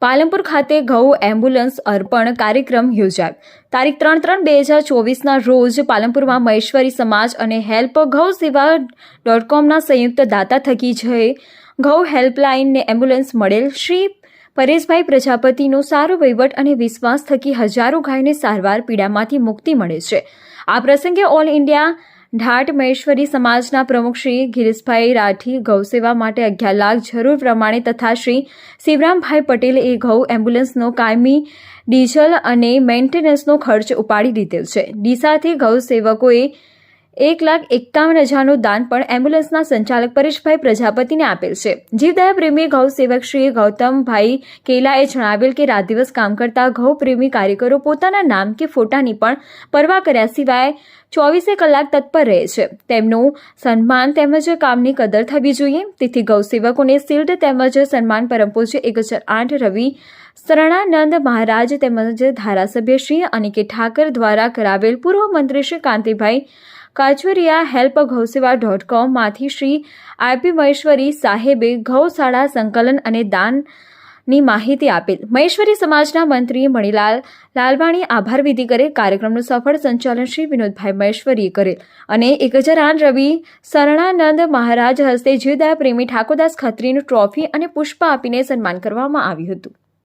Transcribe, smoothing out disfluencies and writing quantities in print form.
પાલનપુર ખાતે ઘઉં એમ્બ્યુલન્સ અર્પણ કાર્યક્રમ યોજાયો। તારીખ 3/3/2024ના રોજ પાલનપુરમાં મહેશ્વરી સમાજ અને હેલ્પ ગૌ સેવા.comના સંયુક્ત દાતા થકી જય ઘઉં હેલ્પલાઇનને એમ્બ્યુલન્સ મળેલ। શ્રી પરેશભાઈ પ્રજાપતિનો સારો વહીવટ અને વિશ્વાસ થકી હજારો ગાયોને સારવાર પીડામાંથી મુક્તિ મળે છે। આ પ્રસંગે ઓલ ઇન્ડિયા ઢાટ મહેશ્વરી સમાજના પ્રમુખ શ્રી ગિરીશભાઈ રાઠી ગૌસેવા માટે 11 લાખ જરૂર પ્રમાણે તથા શ્રી શિવરામભાઈ પટેલે ઘઉં એમ્બ્યુલન્સનો કાયમી ડીઝલ અને મેન્ટેનન્સનો ખર્ચ ઉપાડી લીધેલ છે। ડીસાથી ગૌ સેવકોએ 1,51,000નું દાન પણ એમ્બ્યુલન્સના સંચાલક પરેશભાઈ પ્રજાપતિને આપેલ છે। જીવદયા પ્રેમી ગૌ સેવક શ્રી ગૌતમભાઈ કેલાએ જણાવેલ કે રાત દિવસ કામ કરતા ગૌ પ્રેમી કાર્યકરો પોતાના નામ કે ફોટાની પણ પરવા કર્યા સિવાય 24 કલાક તત્પર રહે છે। તેમનું સન્માન તેમજ કામની કદર થવી જોઈએ। તેથી ગૌ સેવકોને શિલ્ડ તેમજ સન્માન પરમ પૂજ્ય 1008 રવિ શરણાનંદ મહારાજ તેમજ ધારાસભ્ય શ્રી અનિકેત ઠાકર દ્વારા કરાવેલ। પૂર્વ મંત્રી શ્રી કાંતિભાઈ કાચુરિયા હેલ્પ ગૌસેવા.com માંથી શ્રી આઈપી મહેશ્વરી સાહેબે ગૌશાળા સંકલન અને દાનની માહિતી આપેલ। મહેશ્વરી સમાજના મંત્રી મણિલાલ લાલવાણી આભાર વિધિ કરેલ। કાર્યક્રમનું સફળ સંચાલન શ્રી વિનોદભાઈ મહેશ્વરીએ કરેલ અને 1008 રવિ શરણાનંદ મહારાજ હસ્તે જીવદયા પ્રેમી ઠાકોરદાસ ખત્રીનું ટ્રોફી અને પુષ્પ આપીને સન્માન કરવામાં આવ્યું હતું।